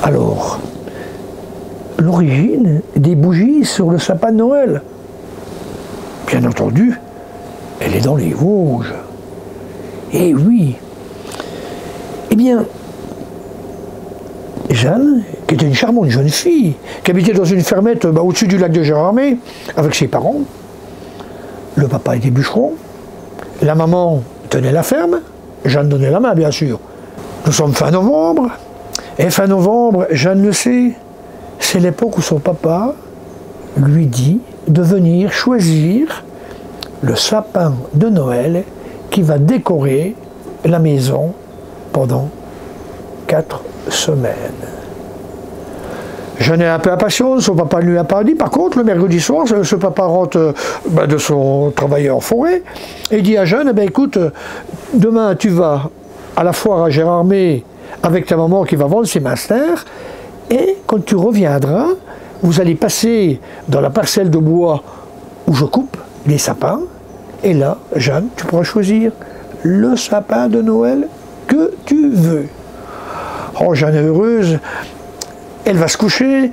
Alors, l'origine des bougies sur le sapin de Noël, bien entendu, elle est dans les Vosges. Eh oui. Eh bien, Jeanne, qui était une charmante jeune fille, qui habitait dans une fermette au-dessus du lac de Gérardmer, avec ses parents. Le papa était bûcheron, la maman tenait la ferme, Jeanne donnait la main, bien sûr. Nous sommes fin novembre, et fin novembre, Jeanne le sait, c'est l'époque où son papa lui dit de venir choisir le sapin de Noël qui va décorer la maison pendant 4 semaines. Jeanne est un peu impatiente, son papa ne lui a pas dit. Par contre, le mercredi soir, ce papa rentre de son travail en forêt et dit à Jeanne, écoute, demain tu vas à la foire à Gérardmer avec ta maman qui va vendre ses masters, et quand tu reviendras, vous allez passer dans la parcelle de bois où je coupe les sapins, et là, Jeanne, tu pourras choisir le sapin de Noël que tu veux. Oh, Jeanne est heureuse, elle va se coucher,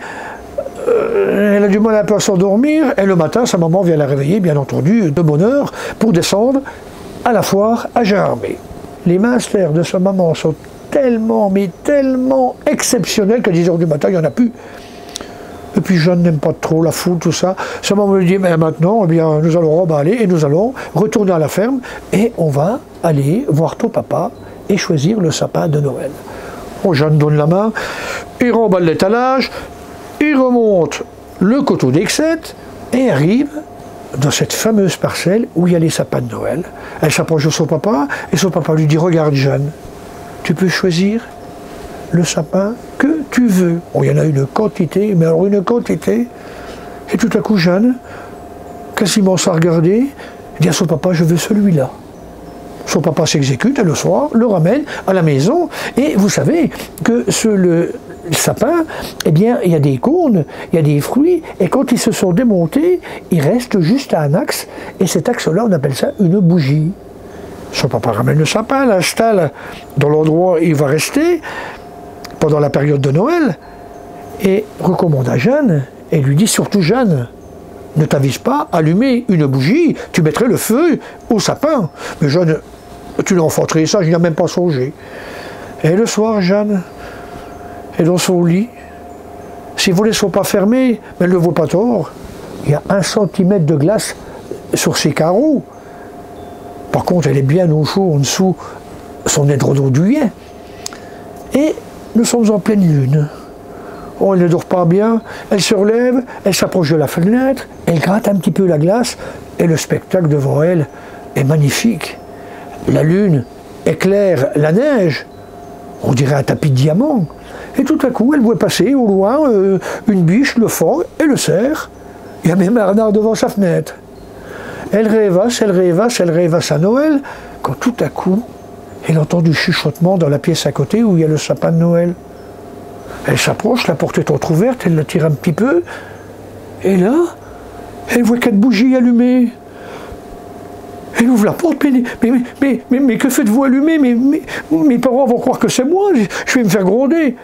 elle a du mal un peu à s'endormir, et le matin, sa maman vient la réveiller, bien entendu, de bonne heure, pour descendre à la foire à Gérardmer. Les masters de sa maman sont tellement, mais tellement exceptionnels qu'à 10 h du matin, il n'y en a plus. Et puis Jeanne n'aime pas trop la foule, tout ça. Sa maman lui dit, mais maintenant, eh bien, nous allons remballer et nous allons retourner à la ferme et on va aller voir ton papa et choisir le sapin de Noël. Oh, Jeanne donne la main, il remballe l'étalage, il remonte le coteau d'Excette et arrive dans cette fameuse parcelle où il y a les sapins de Noël. Elle s'approche de son papa et son papa lui dit, regarde Jeanne, tu peux choisir le sapin que tu veux. Bon, il y en a une quantité, mais alors une quantité. Et tout à coup, Jeanne, quasiment sans regarder, dit à son papa, je veux celui-là. Son papa s'exécute et le soir, le ramène à la maison. Et vous savez que le sapin, eh bien, il y a des cônes, il y a des fruits, et quand ils se sont démontés, il reste juste un axe, et cet axe-là, on appelle ça une bougie. Son papa ramène le sapin, l'installe dans l'endroit où il va rester pendant la période de Noël, et recommande à Jeanne, et lui dit surtout Jeanne, ne t'avise pas à allumer une bougie, tu mettrais le feu au sapin. Mais Jeanne, tu l'enfanterais, ça, je n'y ai même pas songé. Et le soir, Jeanne est dans son lit, ses volets ne sont pas fermés, mais elle ne voit pas tort, il y a 1 centimètre de glace sur ses carreaux. Par contre, elle est bien au chaud en dessous son édredon douillet. Et nous sommes en pleine lune. Oh, elle ne dort pas bien, elle se relève, elle s'approche de la fenêtre, elle gratte un petit peu la glace, et le spectacle devant elle est magnifique. La lune éclaire la neige, on dirait un tapis de diamants. Et tout à coup, elle voit passer au loin une biche, le fend et le cerf. Il y a même un renard devant sa fenêtre. Elle rêvasse à Noël, quand tout à coup, elle entend du chuchotement dans la pièce à côté où il y a le sapin de Noël. Elle s'approche, la porte est entrouverte, elle la tire un petit peu, et là, elle voit 4 bougies allumées. Elle ouvre la porte, mais que faites-vous allumer? Mes parents vont croire que c'est moi, je vais me faire gronder.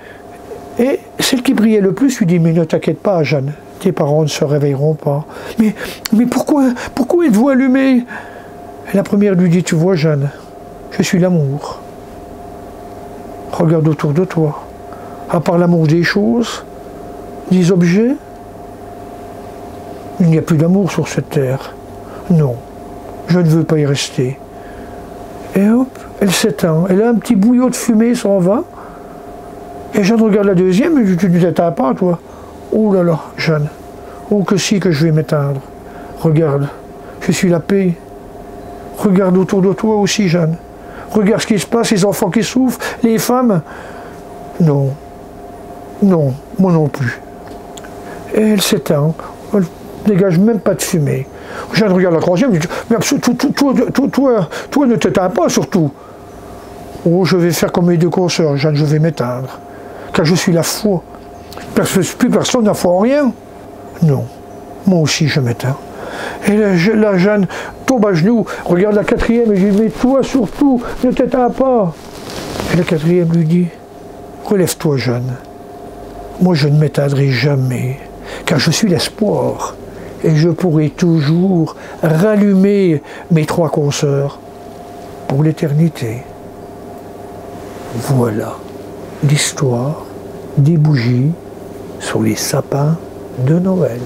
Et celle qui brillait le plus lui dit, mais ne t'inquiète pas, Jeanne, tes parents ne se réveilleront pas. Mais pourquoi êtes-vous allumée? Et la première lui dit, tu vois, Jeanne, je suis l'amour. Regarde autour de toi. À part l'amour des choses, des objets, il n'y a plus d'amour sur cette terre. Non, je ne veux pas y rester. Et hop, elle s'éteint. Elle a un petit bouillot de fumée, s'en va. Et Jeanne regarde la deuxième, et tu ne t'éteins pas, toi. Oh là là, Jeanne. Oh que si que je vais m'éteindre. Regarde, je suis la paix. Regarde autour de toi aussi, Jeanne. Regarde ce qui se passe, les enfants qui souffrent, les femmes. Non, non, moi non plus. Et elle s'éteint. Elle ne dégage même pas de fumée. Jeanne regarde la troisième, dit, mais toi ne t'éteins pas surtout. Oh, je vais faire comme mes 2 consoeurs, Jeanne, je vais m'éteindre. Car je suis la foi. Plus personne n'a foi en rien. Non, moi aussi je m'éteins. Et la Jeanne tombe à genoux, regarde la 4e et lui dit, mais toi surtout, ne t'éteins pas. Et la 4e lui dit, relève-toi Jeanne, moi je ne m'éteindrai jamais, car je suis l'espoir, et je pourrai toujours rallumer mes 3 consoeurs pour l'éternité. Voilà l'histoire des bougies sur les sapins de Noël.